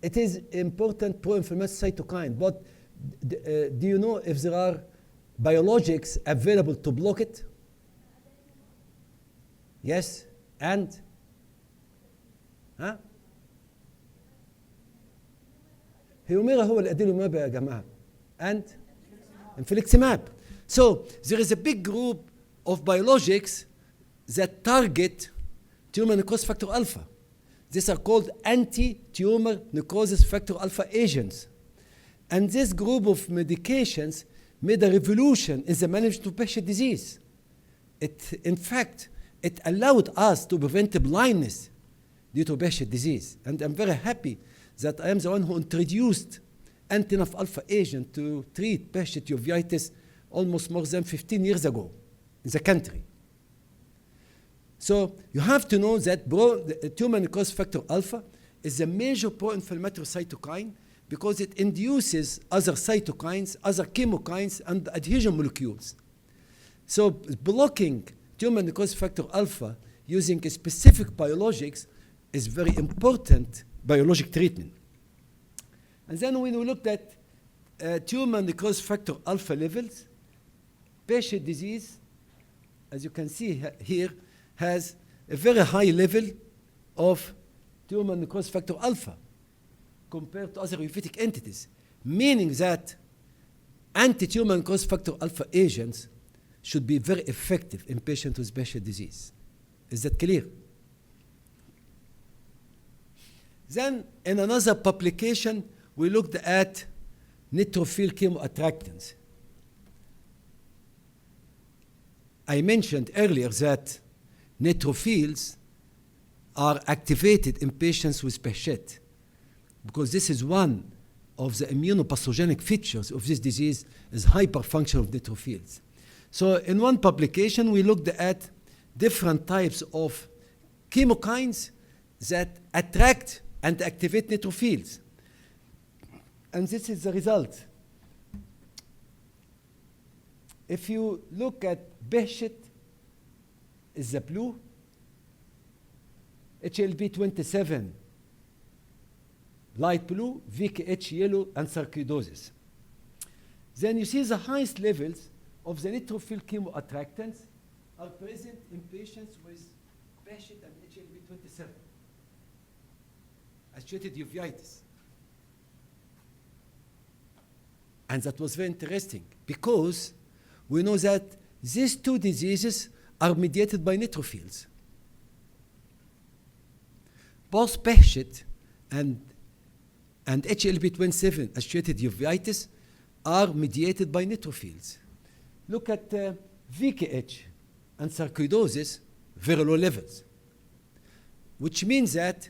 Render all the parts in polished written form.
it is important pro-inflammatory cytokine, but do you know if there are biologics available to block it? Yes, and ها هيوميرا هو الادينوماب يا جماعه and infliximab. So there is a big group of biologics that target tumor necrosis factor alpha. These are called anti-tumor necrosis factor alpha agents. And this group of medications made a revolution in the management of Behcet disease. In fact, it allowed us to prevent blindness due to Behcet disease. And I'm very happy that I am the one who introduced anti-TNF alpha agent to treat Behcet uveitis almost more than 15 years ago in the country. So you have to know that the tumor necrosis factor alpha is a major pro-inflammatory cytokine because it induces other cytokines, other chemokines, and adhesion molecules. So blocking tumor necrosis factor alpha using specific biologics is very important biologic treatment. And then when we looked at tumor necrosis factor alpha levels, Behcet disease, as you can see here, has a very high level of tumor necrosis factor alpha compared to other euphytic entities, meaning that anti-tumor necrosis factor alpha agents should be very effective in patients with Behcet disease. Is that clear? Then in another publication, we looked at neutrophil chemoattractants. I mentioned earlier that neutrophils are activated in patients with Behcet because this is one of the immunopathogenic features of this disease is hyperfunction of neutrophils. So in one publication, we looked at different types of chemokines that attract and activate neutrophils. And this is the result. If you look at Behcet, is the blue, HLB27 light blue, VKH yellow, and sarcoidosis. Then you see the highest levels of the neutrophil chemoattractants are present in patients with Behcet and HLB27, associated uveitis. And that was very interesting because we know that these two diseases are mediated by neutrophils. Both Behcet and HLB27 associated uveitis are mediated by neutrophils. Look at VKH and sarcoidosis, very low levels, which means that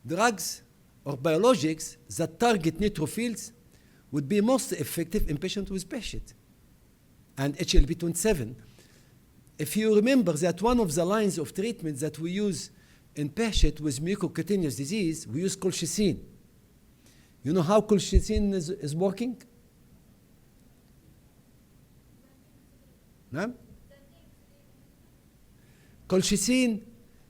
drugs or biologics that target neutrophils would be most effective in patients with Behcet and HLB27. If you remember that one of the lines of treatment that we use in Behcet with mucocutaneous disease, we use colchicine. You know how colchicine is working? No? Colchicine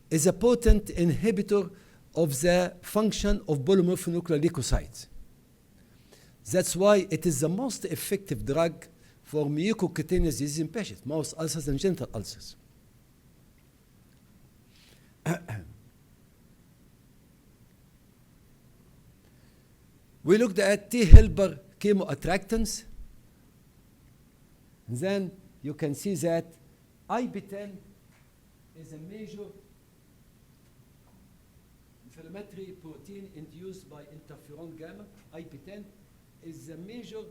is a potent inhibitor of the function of polymorphonuclear leukocytes. That's why it is the most effective drug for mucocutaneous disease in Behcet, mouth ulcers and genital ulcers. We looked at T helper chemoattractants. Then you can see that IP10 is a major inflammatory protein induced by interferon gamma. IP10 is a major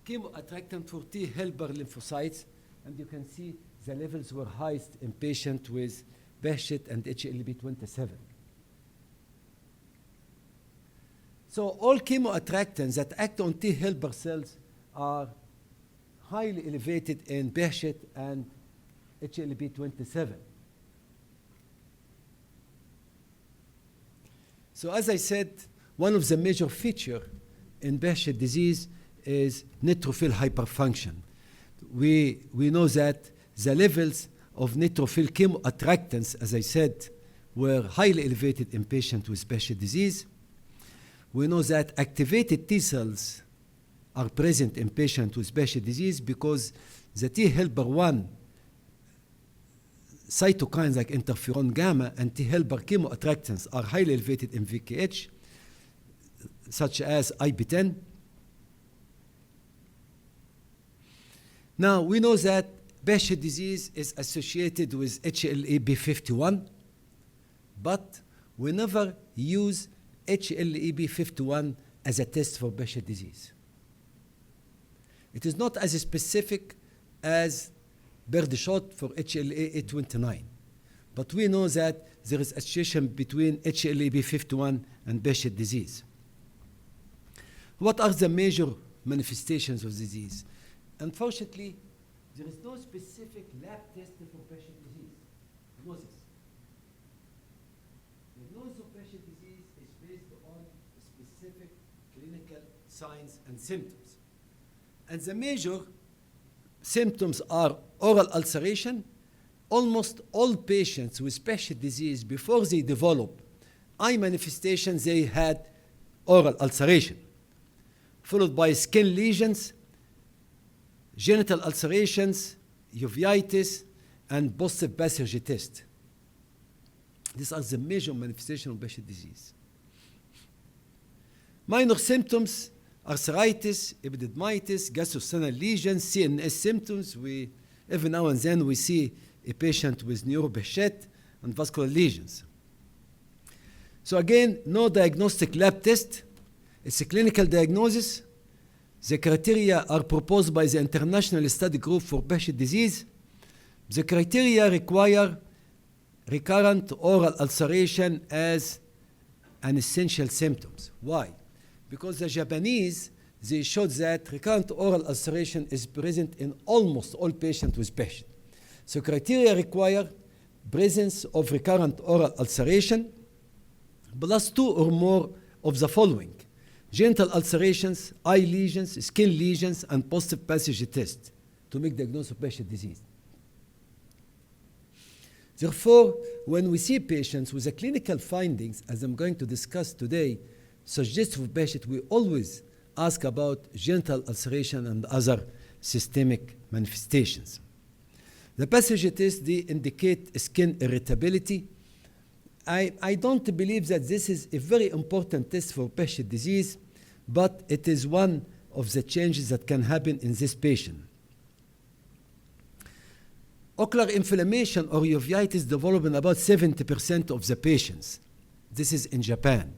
chemoattractant for T helper lymphocytes, and you can see the levels were highest in patients with Behcet and HLB27. So all chemoattractants that act on T helper cells are highly elevated in Behcet and HLB27. So as I said, one of the major features in Behcet disease is neutrophil hyperfunction. We know that the levels of neutrophil chemoattractants, as I said, were highly elevated in patients with Behcet disease. we know that activated T cells are present in patients with Behcet disease because the T helper 1 cytokines like interferon gamma and T helper chemoattractants are highly elevated in VKH, such as IP10. Now, we know that Behcet disease is associated with HLA-B51, but we never use HLA-B51 as a test for Behcet disease. It is not as specific as Behcet for HLA-A29, but we know that there is association between HLA-B51 and Behcet disease. What are the major manifestations of disease? Unfortunately, there is no specific lab test for Behcet disease. Diagnosis. Diagnosis of Behcet disease is based on specific clinical signs and symptoms. And the major symptoms are oral ulceration. Almost all patients with Behcet disease, before they develop eye manifestations, they had oral ulceration, followed by skin lesions, genital ulcerations, uveitis, and positive Behcet test. These are the major manifestations of Behcet disease. Minor symptoms: arthritis, epididymitis, gastrointestinal lesions, CNS symptoms. Every now and then we see a patient with neuro-Behcet and vascular lesions. So again, no diagnostic lab test. It's a clinical diagnosis. The criteria are proposed by the International Study Group for Behcet disease. The criteria require recurrent oral ulceration as an essential symptoms. Why? Because the Japanese, they showed that recurrent oral ulceration is present in almost all patients with Behcet. So criteria require presence of recurrent oral ulceration plus 2 or more of the following: genital ulcerations, eye lesions, skin lesions, and positive Behcet test to make diagnosis of Behcet disease. Therefore, when we see patients with the clinical findings, as I'm going to discuss today, suggestive of Behcet, we always ask about genital ulceration and other systemic manifestations. The Behcet test, they indicate skin irritability. I don't believe that this is a very important test for Behcet disease, but it is one of the changes that can happen in this patient. Ocular inflammation or uveitis develop in about 70% of the patients. This is in Japan.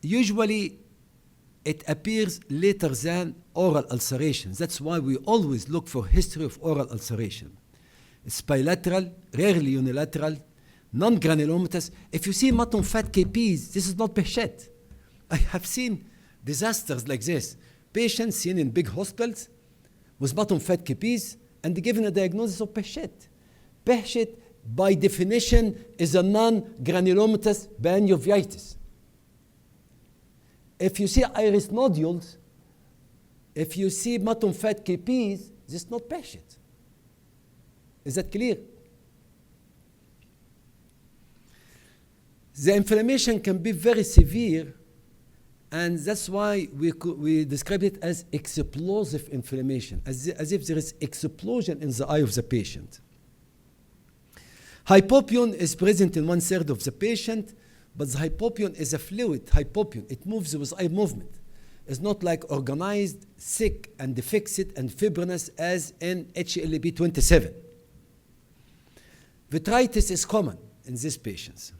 Usually, it appears later than oral ulceration. That's why we always look for history of oral ulceration. It's bilateral, rarely unilateral, non-granulomatous. If you see mutton fat KPs, this is not Behcet. I have seen disasters like this. Patients seen in big hospitals with mutton fat KPs and given a diagnosis of Behcet. Behcet, by definition, is a non-granulomatous uveitis. If you see iris nodules, if you see mutton fat KPs, this is not Behcet. Is that clear? The inflammation can be very severe, and that's why we describe it as explosive inflammation, as if there is explosion in the eye of the patient. Hypopyon is present in 1/3 of the patient, but the hypopyon is a fluid hypopyon. It moves with eye movement. It's not like organized, thick, and fixed and fibrinous as in HLA-B27. Vitritis is common in these patients.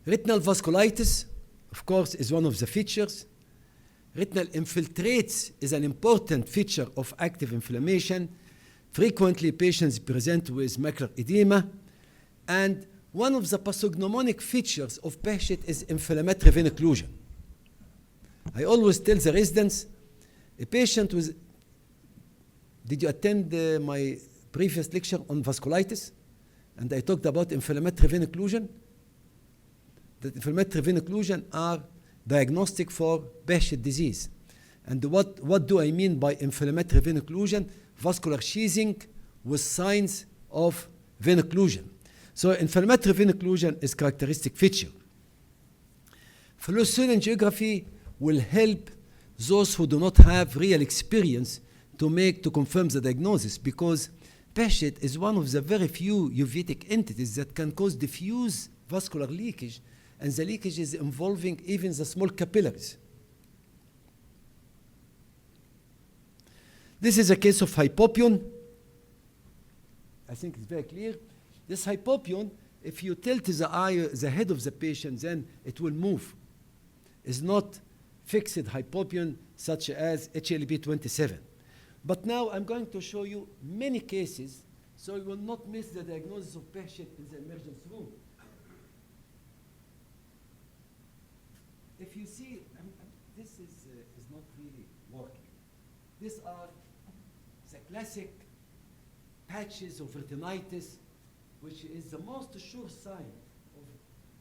Retinal vasculitis, of course, is one of the features. Retinal infiltrates is an important feature of active inflammation. Frequently, patients present with macular edema. And one of the pathognomonic features of Behcet is inflammatory vein occlusion. I always tell the residents, a patient with, did you attend my previous lecture on vasculitis? And I talked about inflammatory vein occlusion. That inflammatory vein occlusion are diagnostic for Behcet disease. And what do I mean by inflammatory vein occlusion? Vascular sheathing with signs of vein occlusion. So inflammatory vein occlusion is characteristic feature. Fluorescein angiography will help those who do not have real experience to confirm the diagnosis, because Behcet is one of the very few uveitic entities that can cause diffuse vascular leakage, and the leakage is involving even the small capillaries. This is a case of hypopion. I think it's very clear. This hypopion, if you tilt the eye, the head of the patient, then it will move. It's not fixed hypopion such as HLB27. But now I'm going to show you many cases, so you will not miss the diagnosis of Behcet in the emergency room. If you see, this is not really working. These are the classic patches of retinitis, which is the most sure sign of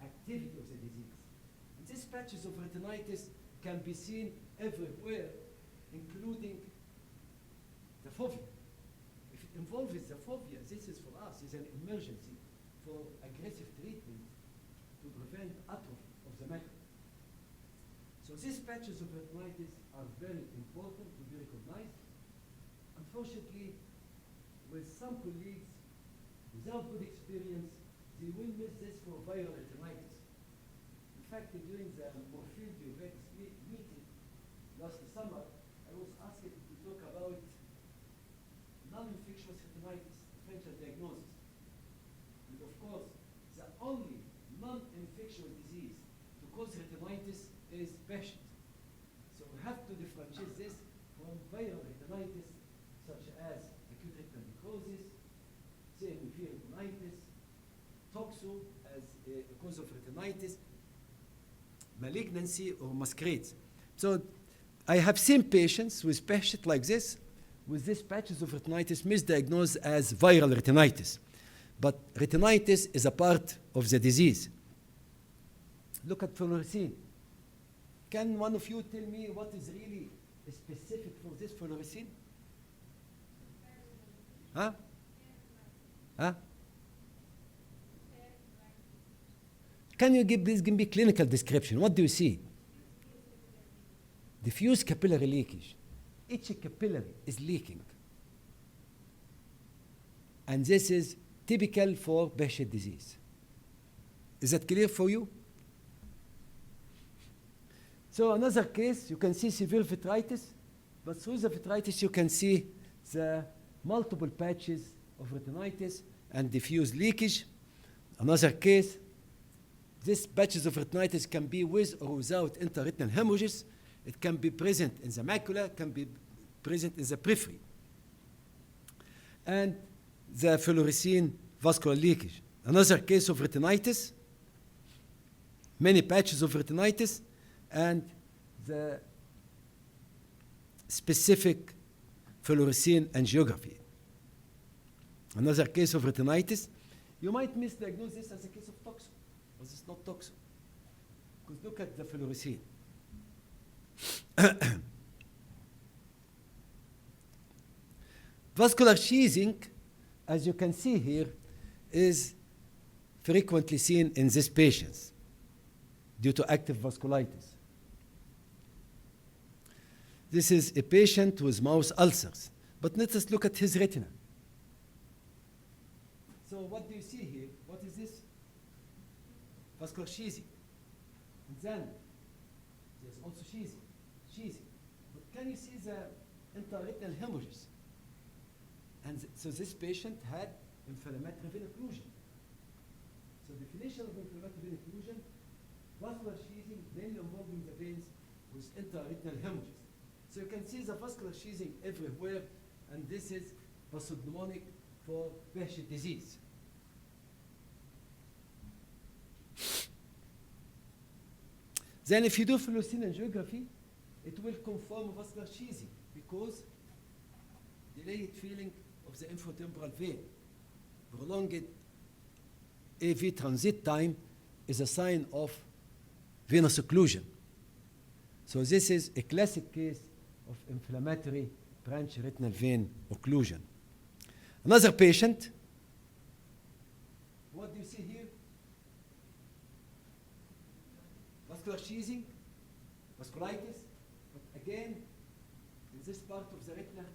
activity of the disease. And these patches of retinitis can be seen everywhere, including the fovea. If it involves the fovea, this is for us is an emergency for aggressive treatment to prevent atrophy of the macula. So these patches of retinitis are very important to be recognized. Unfortunately, with some colleagues, without good experience, they will miss this for viral retinitis. In fact, during the Morphine Diabetes meeting last summer, I was asked to talk about non-infectious retinitis, differential diagnosis. And of course, the only non-infectious disease to cause retinitis is Behcet. So we have to differentiate this from viral retinitis, such as acute retinal necrosis, severe retinitis, toxo as a cause of retinitis, malignancy or masquerades. So I have seen patients with Behcet like this, with these patches of retinitis misdiagnosed as viral retinitis. But retinitis is a part of the disease. Look at fluorescein. Can one of you tell me what is really specific for this fluorescein? Huh? Huh? Can you give me clinical description? What do you see? Diffuse capillary leakage. Each capillary is leaking. And this is typical for Behcet disease. Is that clear for you? So another case, you can see severe vitritis, but through the vitritis you can see the multiple patches of retinitis and diffuse leakage. Another case, these patches of retinitis can be with or without intraretinal hemorrhages. It can be present in the macula, can be present in the periphery. And the fluorescein vascular leakage. Another case of retinitis, many patches of retinitis, and the specific fluorescein angiography. Another case of retinitis. You might misdiagnose this as a case of toxo, but it's not toxo. Because look at the fluorescein. Vascular sheathing, as you can see here, is frequently seen in these patients due to active vasculitis. This is a patient with mouth ulcers, but let us look at his retina. So what do you see here? What is this? Vascular sheathing. And then there's also sheathing. But can you see the intraretinal hemorrhages? And so this patient had inflammatory vein occlusion. So definition of inflammatory vein occlusion, vascular sheathing mainly involving the veins with intraretinal hemorrhages. So you can see the vascular sheathing everywhere, and this is pathognomonic for Behcet disease. Then if you do fluorescein angiography, it will confirm vascular sheathing because delayed filling of the infotemporal vein, prolonged AV transit time is a sign of venous occlusion. So this is a classic case of inflammatory branch retinal vein occlusion. Another patient, what do you vascular sheathing, vasculitis, but again, in this part of the retina,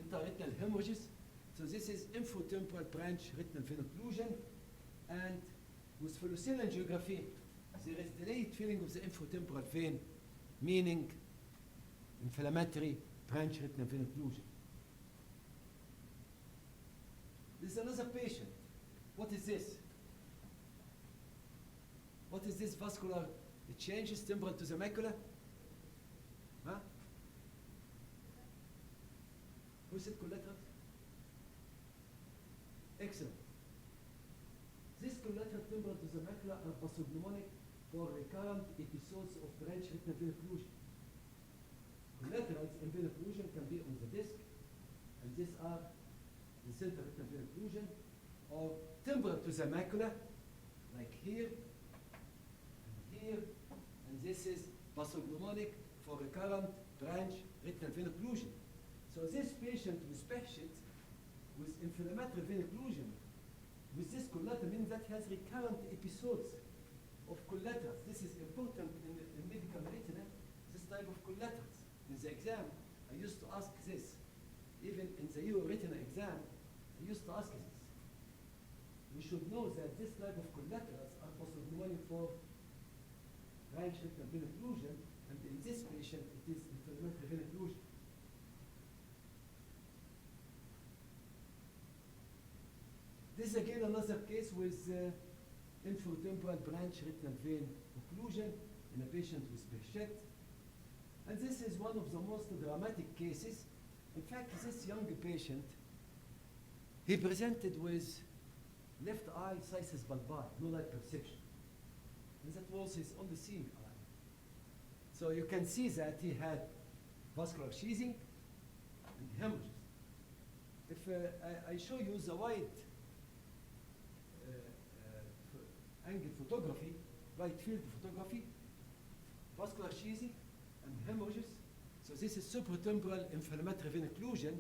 intraretinal hemorrhages. So this is infotemporal branch retinal vein occlusion, and with photoangiography, there is delayed filling of the infotemporal vein, meaning inflammatory branch retinal vein occlusion. This is another patient. What is this? What is this vascular? It changes temporal to the macula. Huh? Who said collateral? Excellent. This collateral temporal to the macula are pathognomonic for recurrent episodes of branch retinal vein occlusion. Collaterals in vein occlusion can be on the disc, and these are the center retinal vein occlusion, or temporal to the macula, like here, and here, and this is pathognomonic for recurrent branch retinal vein occlusion. So this patient with Behcet, with inflammatory vein occlusion, with this collateral, means that he has recurrent episodes of collaterals. This is important in medical retina, this type of collaterals. In the exam, I used to ask this. Even in the retina exam, I used to ask this. We should know that this type of collaterals are pathognomonic for branch retinal vein occlusion, and in this patient, it is inflammatory vein occlusion. This is again another case with infotemporal branch retinal vein occlusion in a patient with Behcet. And this is one of the most dramatic cases. In fact, this young patient, he presented with left eye cysis bulbi, no light perception. And that was his only seeing eye. So you can see that he had vascular sheathing and hemorrhages. If I show you the wide angle photography, wide field photography, vascular sheathing and hemorrhages. So this is supratemporal inflammatory vein occlusion,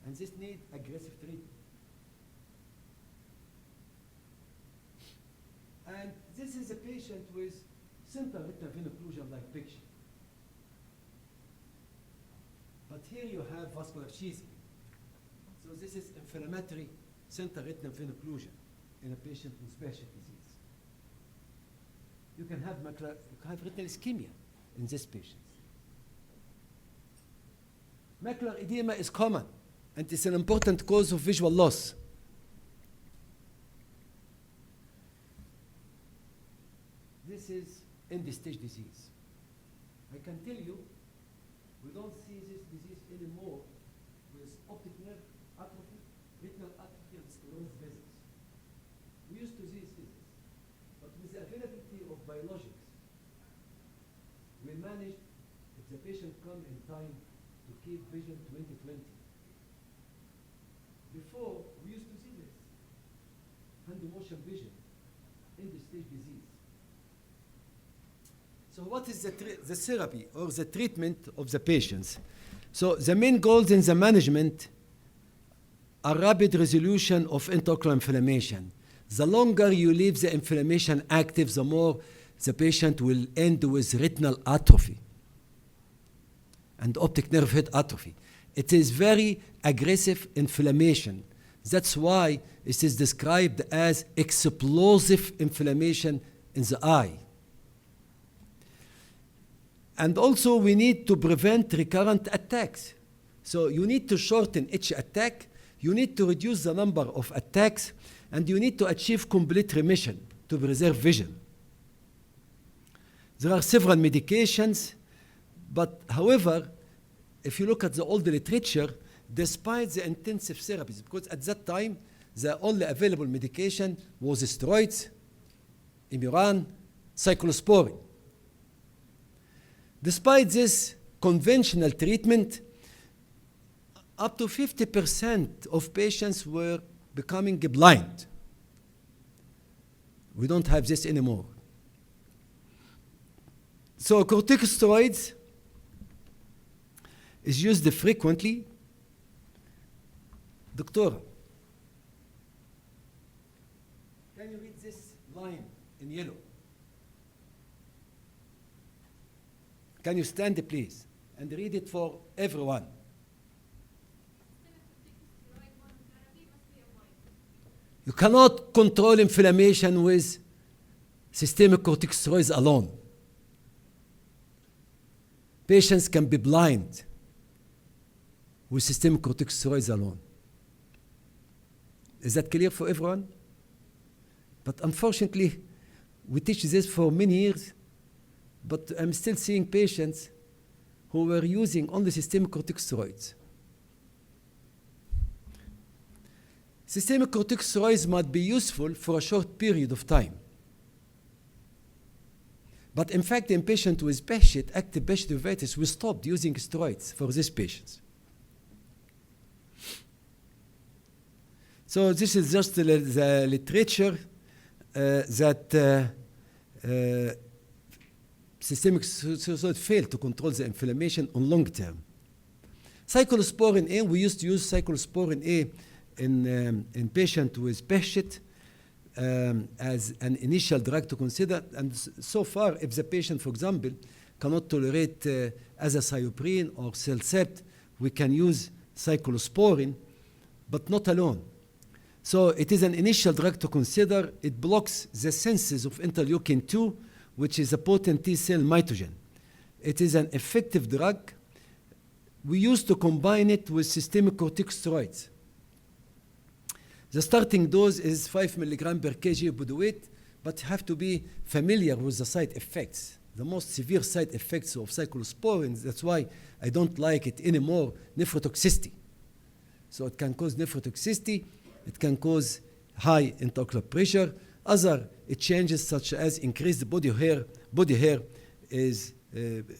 and this needs aggressive treatment. And this is a patient with central retinal vein occlusion like picture. But here you have vascular sheathing. So this is inflammatory central retinal vein occlusion in a patient with Behcet disease. You can have retinal ischemia in this patient. Macular edema is common, and it's an important cause of visual loss. This is end-stage disease. I can tell you, we don't see this disease anymore with optic nerve atrophy, retinal atrophy, and sclerosis vessels. We used to see this, but with the availability of biologics, we managed, if the patient come in time, to keep vision 20/20. Before, we used to see this, hand motion vision, end-stage disease. So what is the therapy or the treatment of the patients? So the main goals in the management are rapid resolution of intraocular inflammation. The longer you leave the inflammation active, the more the patient will end with retinal atrophy and optic nerve head atrophy. It is very aggressive inflammation. That's why it is described as explosive inflammation in the eye. And also we need to prevent recurrent attacks. So you need to shorten each attack, you need to reduce the number of attacks, and you need to achieve complete remission to preserve vision. There are several medications, but however, if you look at the old literature, despite the intensive therapies, because at that time, the only available medication was steroids, Imuran, cyclosporine. Despite this conventional treatment, up to 50% of patients were becoming blind. We don't have this anymore. So corticosteroids is used frequently. Doctor, can you read this line in yellow? Can you stand, please, and read it for everyone? You cannot control inflammation with systemic corticosteroids alone. Patients can be blind with systemic corticosteroids alone. Is that clear for everyone? But unfortunately, we teach this for many years, but I'm still seeing patients who were using only systemic corticosteroids. Systemic corticosteroids might be useful for a short period of time. But in fact, in patients with Behcet, active Behcet uveitis, we stopped using steroids for these patients. So this is just the literature that systemic steroids fail to control the inflammation on long term. Cyclosporin A, we used to use cyclosporin A in patients with Behcet as an initial drug to consider. And so far, if the patient, for example, cannot tolerate azathioprine or Celcept, we can use cyclosporin, but not alone. So it is an initial drug to consider. It blocks the synthesis of interleukin-2, which is a potent T-cell mitogen. It is an effective drug. We used to combine it with systemic corticosteroids. The starting dose is 5 milligram per kg body weight, but you have to be familiar with the side effects. The most severe side effects of cyclosporin, that's why I don't like it anymore, nephrotoxicity. So it can cause nephrotoxicity, it can cause high intraocular pressure. Other changes such as increased body hair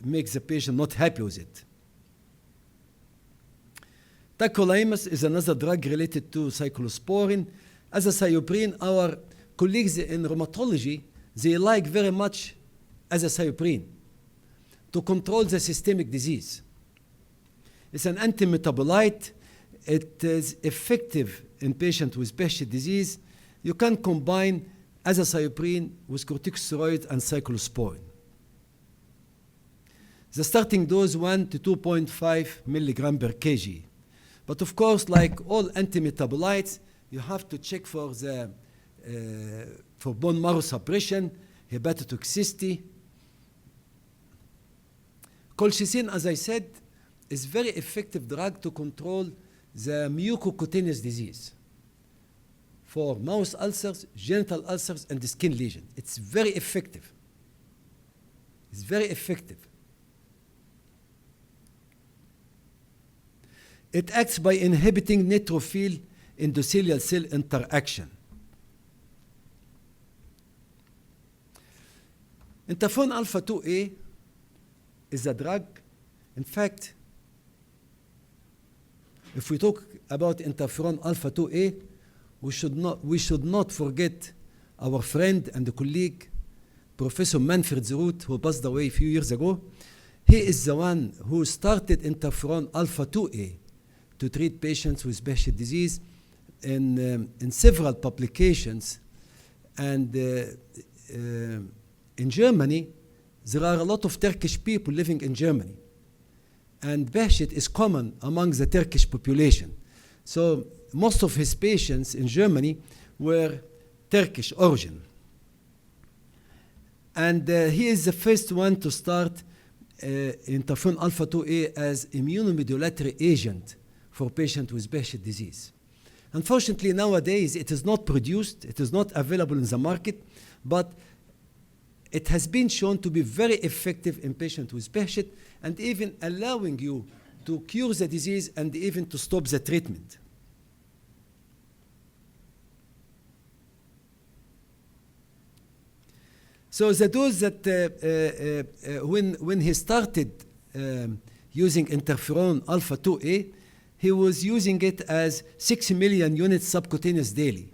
makes the patient not happy with it. Tacrolimus is another drug related to cyclosporin. Azathioprine, our colleagues in rheumatology, they like very much azathioprine to control the systemic disease. It's an antimetabolite. It is effective in patients with Behcet disease. You can combine azathioprine with corticosteroid and cyclosporin. The starting dose 1 to 2.5 milligram per kg. But of course, like all antimetabolites, you have to check for the for bone marrow suppression, hepatotoxicity. Colchicine, as I said, is very effective drug to control the mucocutaneous disease for mouth ulcers, genital ulcers, and the skin lesion. It's very effective. It's very effective. It acts by inhibiting neutrophil endothelial cell interaction. Interferon alpha 2A is a drug. In fact, if we talk about interferon alpha 2A, we should not forget our friend and colleague, Professor Manfred Zeroot, who passed away a few years ago. He is the one who started interferon alpha 2A to treat patients with Behcet disease in several publications. And in Germany, there are a lot of Turkish people living in Germany. And Behcet is common among the Turkish population. So most of his patients in Germany were Turkish origin. And he is the first one to start interferon alpha 2A as immunomodulatory agent for patients with Behcet disease. Unfortunately, nowadays, it is not produced, it is not available in the market, but it has been shown to be very effective in patients with Behcet and even allowing you to cure the disease and even to stop the treatment. So the dose that when he started using interferon alpha 2A, he was using it as 6 million units subcutaneous daily.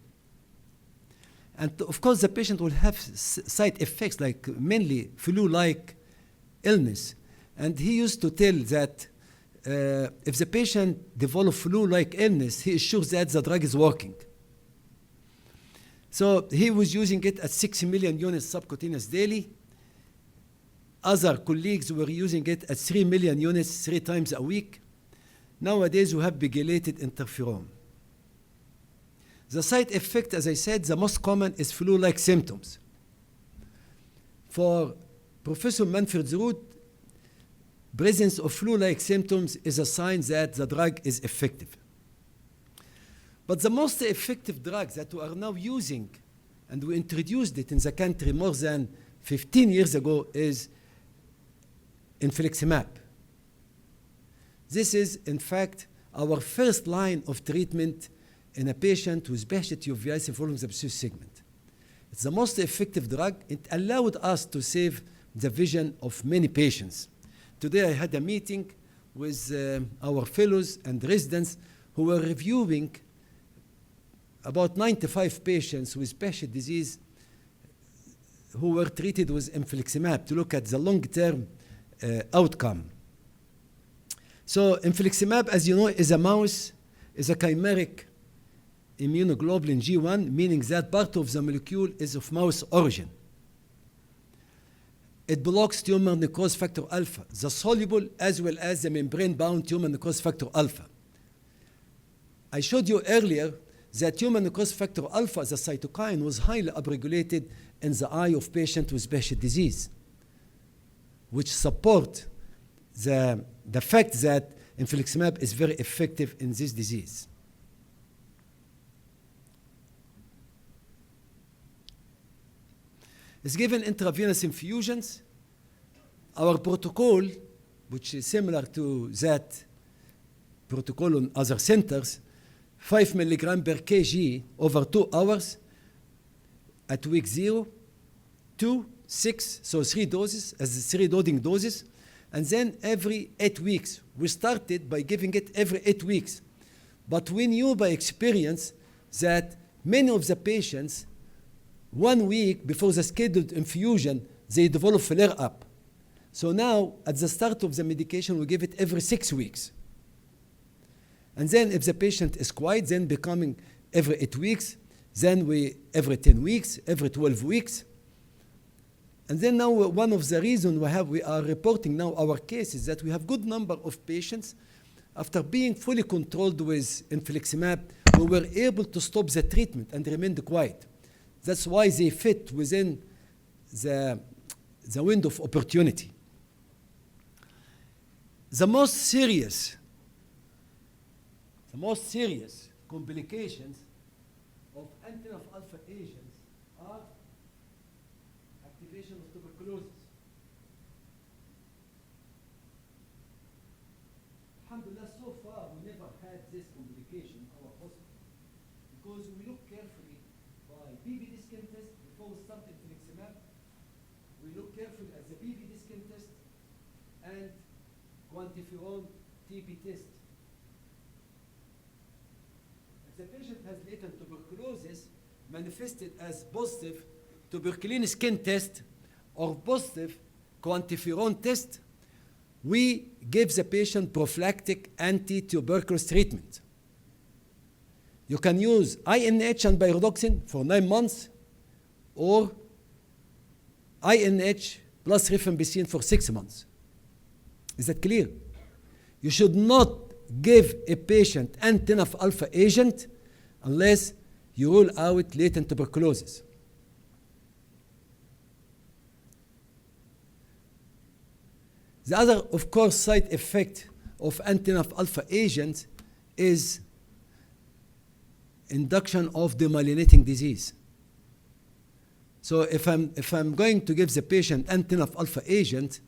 And of course, the patient will have side effects, like mainly flu-like illness. And he used to tell that if the patient develops flu-like illness, he is sure that the drug is working. So he was using it at 6 million units subcutaneous daily. other colleagues were using it at 3 million units 3 times a week. Nowadays, we have pegylated interferon. The side effect, as I said, the most common is flu-like symptoms. For Professor Manfred's route, presence of flu-like symptoms is a sign that the drug is effective. But the most effective drug that we are now using, and we introduced it in the country more than 15 years ago, is infliximab. This is, in fact, our first line of treatment in a patient with Behcet uveitis involving the posterior segment. It's the most effective drug. It allowed us to save the vision of many patients. Today I had a meeting with our fellows and residents who were reviewing about 95 patients with Behcet disease who were treated with infliximab to look at the long-term outcome. So infliximab, as you know, is a chimeric immunoglobulin G1, meaning that part of the molecule is of mouse origin. It blocks tumor necrosis factor alpha, the soluble as well as the membrane-bound tumor necrosis factor alpha. I showed you earlier that tumor necrosis factor alpha, the cytokine, was highly upregulated in the eye of patients with Behcet disease, which support the fact that infliximab is very effective in this disease. It's given intravenous infusions. Our protocol, which is similar to that protocol in other centers, 5 milligram per kg over 2 hours at week 0, 2, 6, so 3 doses, as 3 loading doses, and then every 8 weeks. We started by giving it every 8 weeks. But we knew by experience that many of the patients, 1 week before the scheduled infusion, they develop flare-up. So now, at the start of the medication, we give it every 6 weeks. And then if the patient is quiet, then becoming every 8 weeks, then every 10 weeks, every 12 weeks. And then now one of the reasons we are reporting now our cases that we have good number of patients after being fully controlled with infliximab, we were able to stop the treatment and remained quiet. That's why they fit within the window of opportunity. The most serious complications of anti-alpha agents are activation of tuberculosis. Alhamdulillah, so far we never had this complication in our hospital because we look carefully by BBD skin test before we start infliximab. We look carefully at the BBD skin test and quantiferon TB test. If the patient has latent tuberculosis manifested as positive tuberculin skin test or positive quantiferon test, we give the patient prophylactic anti-tuberculosis treatment. You can use INH and pyridoxine for 9 months or INH plus rifampicin for 6 months. Is that clear? You should not give a patient anti-alpha agent unless you rule out latent tuberculosis. The other, of course, side effect of anti-alpha agents is induction of demyelinating disease. So if I'm going to give the patient anti-alpha agent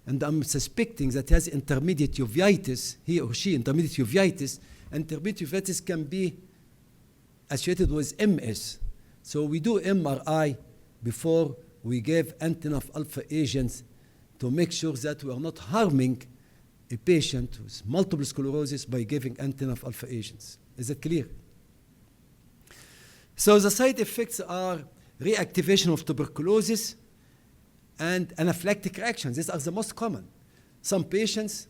and I'm suspecting that he has intermediate uveitis, he or she intermediate uveitis, intermediate uveitis can be associated with MS. So we do MRI before we give anti-alpha agents to make sure that we are not harming a patient with multiple sclerosis by giving anti-alpha agents. Is that clear? So the side effects are reactivation of tuberculosis and anaphylactic reactions. These are the most common. Some patients,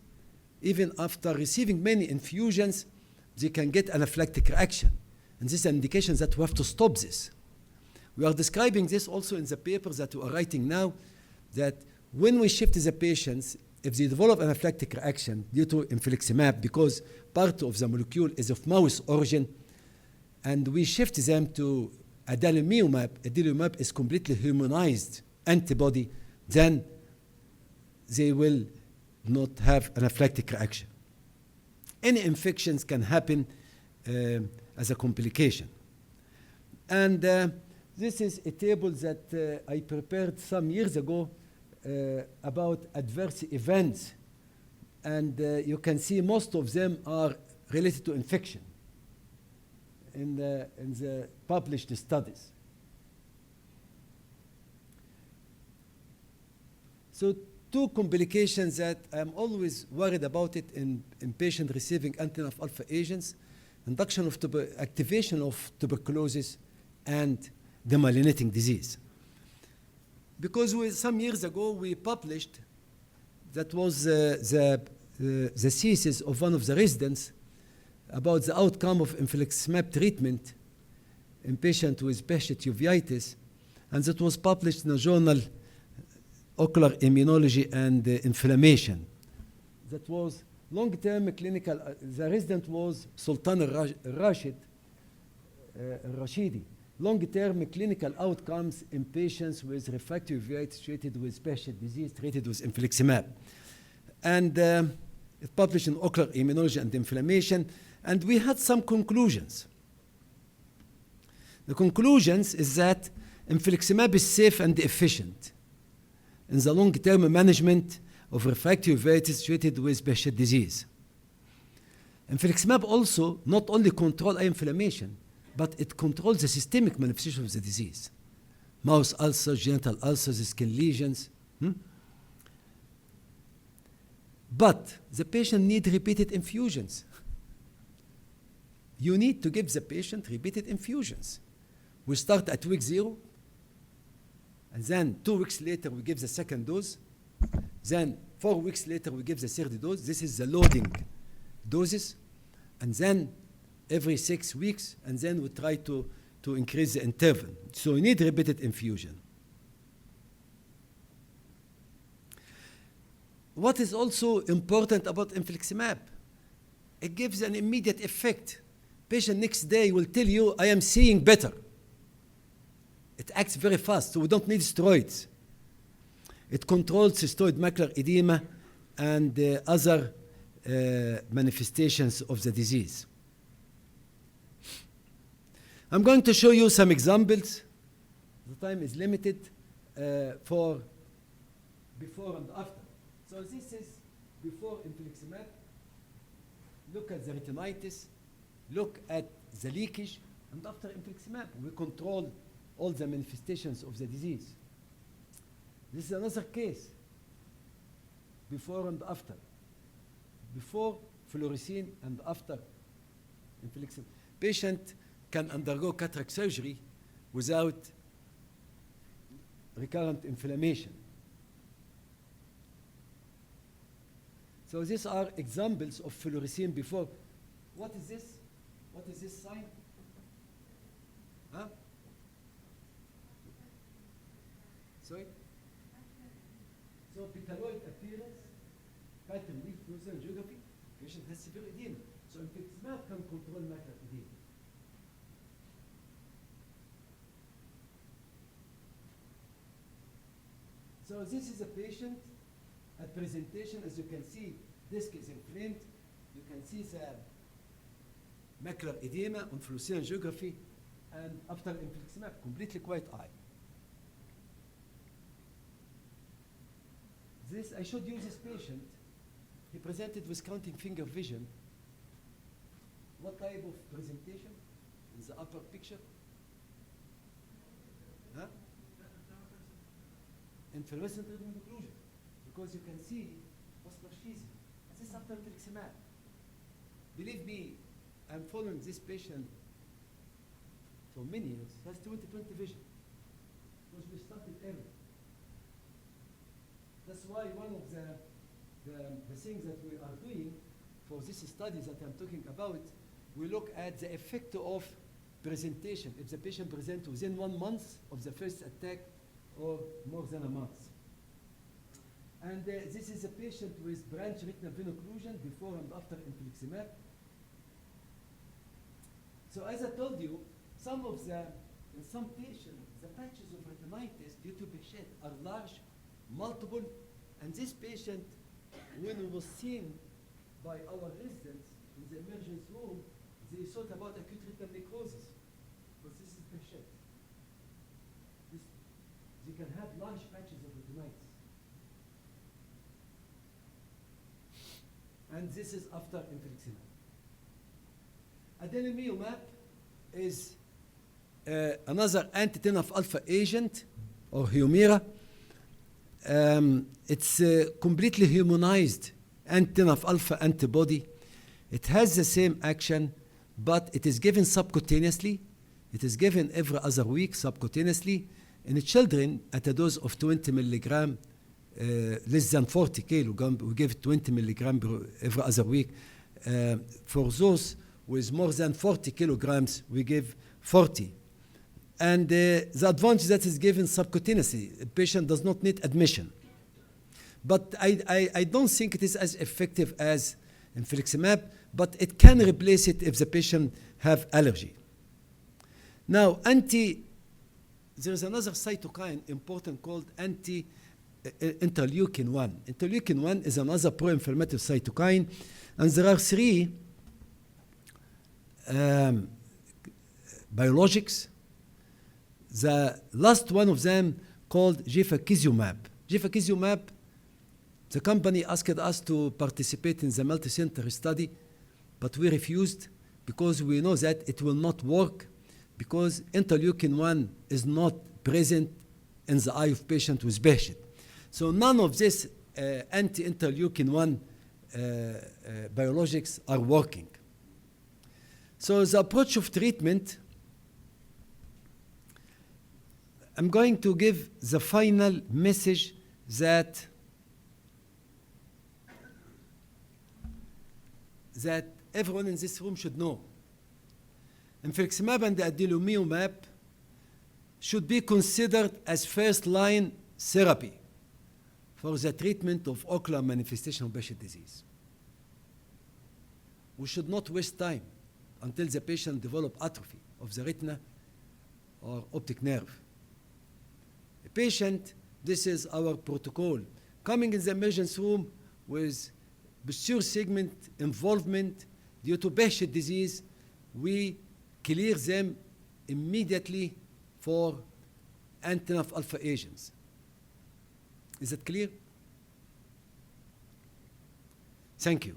even after receiving many infusions, they can get anaphylactic reaction. And this is an indication that we have to stop this. We are describing this also in the paper that we are writing now, that when we shift the patients, if they develop an anaphylactic reaction due to infliximab, because part of the molecule is of mouse origin, and we shift them to adalimumab is completely humanized antibody, then they will not have an anaphylactic reaction. Any infections can happen as a complication. And this is a table that I prepared some years ago about adverse events. And you can see most of them are related to infection in the published studies. So two complications that I'm always worried about it in patients receiving anti-alpha agents: induction of activation of tuberculosis and demyelinating disease. Because some years ago we published, that was the thesis of one of the residents about the outcome of infliximab treatment in patients with Behcet uveitis, and that was published in the journal Ocular Immunology and Inflammation. That was long-term clinical, the resident was Sultan al-Rashidi. Long-term clinical outcomes in patients with refractory uveitis treated with Behcet disease, treated with infliximab. And it published in Ocular Immunology and Inflammation, and we had some conclusions. The conclusions is that infliximab is safe and efficient in the long-term management of refractory uveitis treated with Behcet disease. Infliximab also not only controls eye inflammation, but it controls the systemic manifestation of the disease. Mouth ulcers, genital ulcers, skin lesions. But the patient needs repeated infusions. You need to give the patient repeated infusions. We start at week 0, and then 2 weeks later we give the second dose. Then 4 weeks later we give the third dose. This is the loading doses. And then every 6 weeks, and then we try to increase the interval. So we need repeated infusion. What is also important about infliximab? It gives an immediate effect. Patient next day will tell you, I am seeing better. It acts very fast, so we don't need steroids. It controls cystoid macular edema and other manifestations of the disease. I'm going to show you some examples. The time is limited for before and after. So this is before infliximab. Look at the retinitis. Look at the leakage. And after infliximab, we control all the manifestations of the disease. This is another case, before and after. Before fluorescein and after infliximab. Patient can undergo cataract surgery without recurrent inflammation. So these are examples of fluorescein before. What is this? What is this sign? Huh? Sorry? So petaloid appearance, pattern leaf fluorescein geography, patient has severe edema. So infliximab can control macular edema. So this is a patient at presentation. As you can see, disc is inflamed. You can see the macular edema on fluorescein geography, and after infliximab, completely quiet eye. This, I showed you this patient. He presented with counting finger vision. What type of presentation in the upper picture? Huh? Inflorescent ribbon occlusion, because you can see phosphorescence. This is after infliximab. Believe me, I'm following this patient for many years. He has 20/20 vision, because we started early. That's why one of the things that we are doing for this study that I'm talking about, we look at the effect of presentation. If the patient presents within 1 month of the first attack or more than a month. And this is a patient with branch retinal vein occlusion before and after infliximab. So as I told you, in some patients, the patches of retinitis due to Behcet are large, multiple, and this patient, when he was seen by our residents in the emergency room, they thought about acute retinal necrosis, because this is Behcet. They can have large patches of retinitis. And this is after infliximab. Adalimumab is another anti-TNF alpha agent, or Humira. It's a completely humanized anti-TNF alpha antibody. It has the same action, but it is given subcutaneously. It is given every other week subcutaneously in children at a dose of 20 milligram, less than 40 kilogram. We give 20 milligram every other week. For those with more than 40 kilograms, we give 40. And the advantage that is given subcutaneously, the patient does not need admission. But I don't think it is as effective as infliximab, but it can replace it if the patient have allergy. Now, there is another cytokine important called interleukin 1. Interleukin 1 is another pro-inflammatory cytokine, and there are three biologics. The last one of them called gefacizumab. Gefacizumab, the company asked us to participate in the multi-center study, but we refused because we know that it will not work because interleukin 1 is not present in the eye of patient with Behcet. So none of this anti-interleukin 1 biologics are working. So the approach of treatment, I'm going to give the final message that everyone in this room should know. Infliximab and adalimumab should be considered as first-line therapy for the treatment of ocular manifestation of Behcet disease. We should not waste time until the patient develops atrophy of the retina or optic nerve. A patient, this is our protocol, coming in the emergency room with posterior segment involvement due to Behcet disease, we clear them immediately for anti-TNF alpha agents. Is that clear? Thank you.